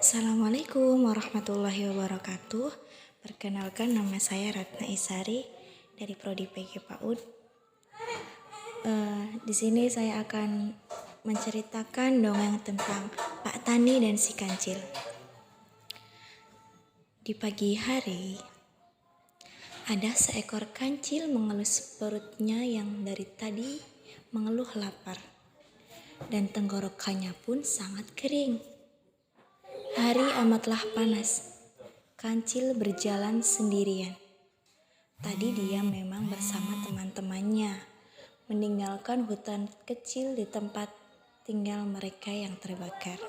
Assalamualaikum warahmatullahi wabarakatuh. Perkenalkan, nama saya Ratna Isari dari Prodi PG PAUD. Di sini saya akan menceritakan dongeng tentang Pak Tani dan si Kancil. Di pagi hari, ada seekor kancil mengelus perutnya yang dari tadi mengeluh lapar, dan tenggorokannya pun sangat kering. Hari amatlah panas. Kancil berjalan sendirian. Tadi dia memang bersama teman-temannya, meninggalkan hutan kecil di tempat tinggal mereka yang terbakar.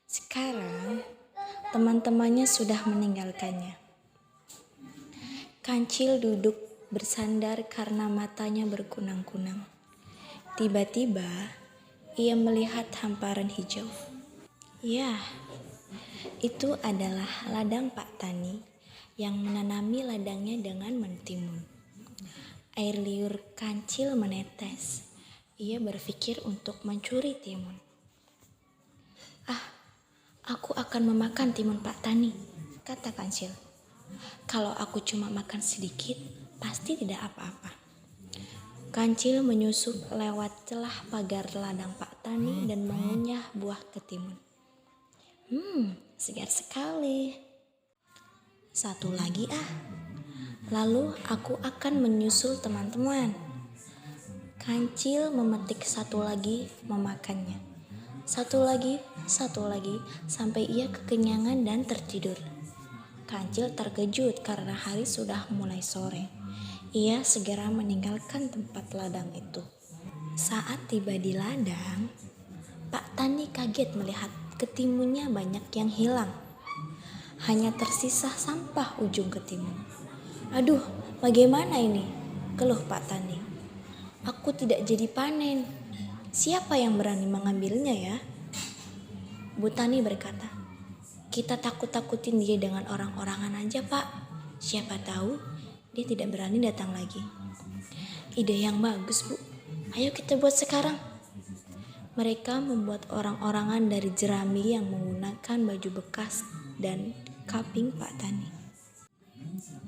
Sekarang, teman-temannya sudah meninggalkannya. Kancil duduk bersandar karena matanya berkunang-kunang. Tiba-tiba, ia melihat hamparan hijau. Ya, itu adalah ladang Pak Tani yang menanami ladangnya dengan mentimun. Air liur kancil menetes. Ia berpikir untuk mencuri timun. Aku akan memakan timun Pak Tani, kata kancil. Kalau aku cuma makan sedikit, pasti tidak apa-apa. Kancil menyusup lewat celah pagar ladang Pak Tani dan mengunyah buah ketimun. Segar sekali. Satu lagi Lalu aku akan menyusul teman-teman. Kancil memetik satu lagi, memakannya. Satu lagi, sampai ia kekenyangan dan tertidur. Kancil terkejut karena hari sudah mulai sore. Ia segera meninggalkan tempat ladang itu. Saat tiba di ladang, Pak Tani kaget melihat ketimunnya banyak yang hilang. Hanya tersisa sampah ujung ketimun. Aduh, bagaimana ini? Keluh Pak Tani. Aku tidak jadi panen. Siapa yang berani mengambilnya ya? Bu Tani berkata, kita takut-takutin dia dengan orang-orangan aja Pak. Siapa tahu dia tidak berani datang lagi. Ide yang bagus Bu. Ayo kita buat sekarang. Mereka membuat orang-orangan dari jerami yang menggunakan baju bekas dan kaping Pak Tani.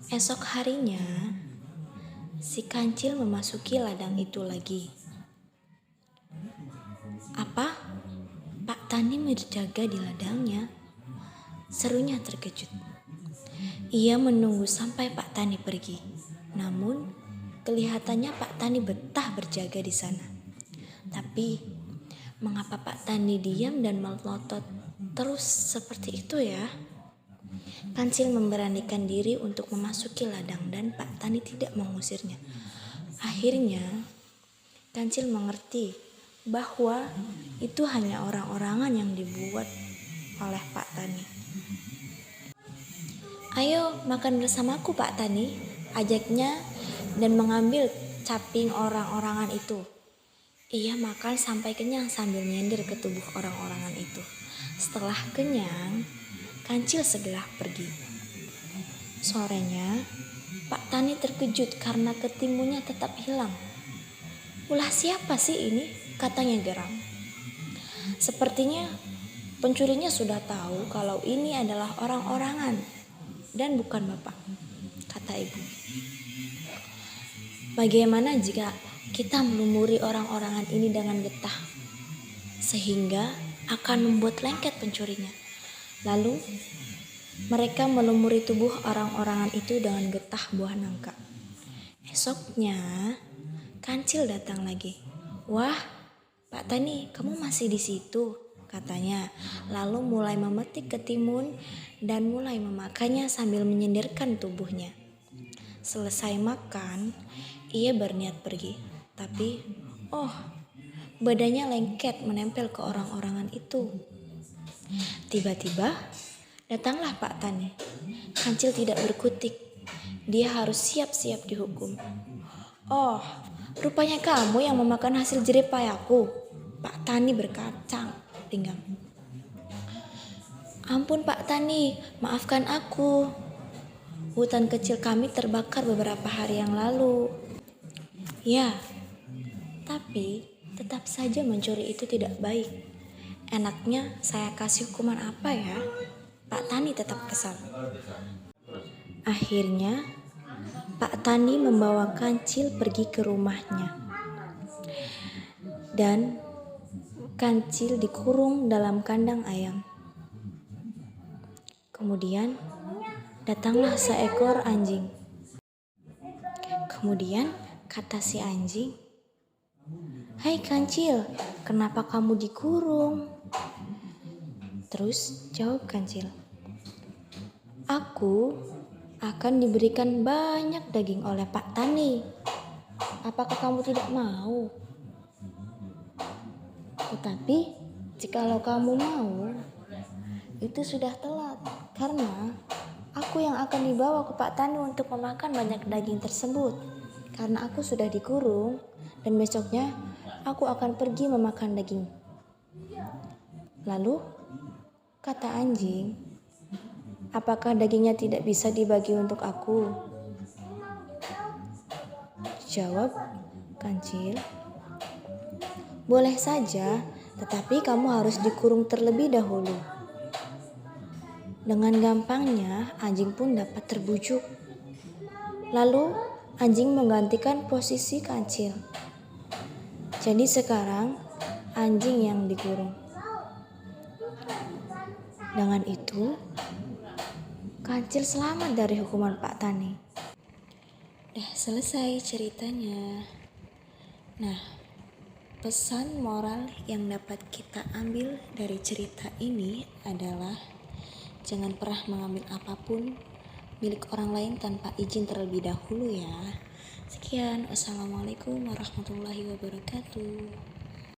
Esok harinya, si Kancil memasuki ladang itu lagi. Apa? Pak Tani berjaga di ladangnya? Serunya terkejut. Ia menunggu sampai Pak Tani pergi. Namun, kelihatannya Pak Tani betah berjaga di sana. Tapi, mengapa Pak Tani diam dan melotot terus seperti itu ya? Kancil memberanikan diri untuk memasuki ladang dan Pak Tani tidak mengusirnya. Akhirnya, Kancil mengerti bahwa itu hanya orang-orangan yang dibuat oleh Pak Tani. Ayo makan bersamaku Pak Tani, ajaknya dan mengambil caping orang-orangan itu. Ia makan sampai kenyang sambil menyender ke tubuh orang-orangan itu. Setelah kenyang, Kancil segera pergi. Sorenya, Pak Tani terkejut karena ketimunnya tetap hilang. Ulah siapa sih ini? Katanya geram. Sepertinya pencurinya sudah tahu kalau ini adalah orang-orangan dan bukan Bapak, kata ibu. Bagaimana jika kita melumuri orang-orangan ini dengan getah, sehingga akan membuat lengket pencurinya. Lalu, mereka melumuri tubuh orang-orangan itu dengan getah buah nangka. Esoknya, Kancil datang lagi. Wah, Pak Tani, kamu masih di situ, katanya. Lalu mulai memetik ketimun dan mulai memakannya sambil menyenderkan tubuhnya. Selesai makan, ia berniat pergi. Tapi, badannya lengket menempel ke orang-orangan itu. Tiba-tiba, datanglah Pak Tani. Kancil tidak berkutik. Dia harus siap-siap dihukum. Oh, rupanya kamu yang memakan hasil jerih payaku, Pak Tani berkacang pinggang. Ampun Pak Tani, maafkan aku. Hutan kecil kami terbakar beberapa hari yang lalu. Ya, tapi tetap saja mencuri itu tidak baik. Enaknya saya kasih hukuman apa ya? Pak Tani tetap kesal. Akhirnya, Pak Tani membawa Kancil pergi ke rumahnya. Dan Kancil dikurung dalam kandang ayam. Kemudian, datanglah seekor anjing. Kemudian, kata si anjing, "Hai Kancil, kenapa kamu dikurung?" Terus jawab Kancil, "Aku akan diberikan banyak daging oleh Pak Tani. Apakah kamu tidak mau? Tetapi jikalau kamu mau, itu sudah telat, karena aku yang akan dibawa ke Pak Tani untuk memakan banyak daging tersebut. Karena aku sudah dikurung, dan besoknya aku akan pergi memakan daging." Lalu kata anjing, "Apakah dagingnya tidak bisa dibagi untuk aku?" Jawab Kancil, "Boleh saja, tetapi kamu harus dikurung terlebih dahulu." Dengan gampangnya, anjing pun dapat terbujuk. Lalu, anjing menggantikan posisi Kancil. Jadi sekarang, anjing yang dikurung. Dengan itu, Kancil selamat dari hukuman Pak Tani. Selesai ceritanya. Nah, pesan moral yang dapat kita ambil dari cerita ini adalah jangan pernah mengambil apapun milik orang lain tanpa izin terlebih dahulu ya. Sekian, wassalamualaikum warahmatullahi wabarakatuh.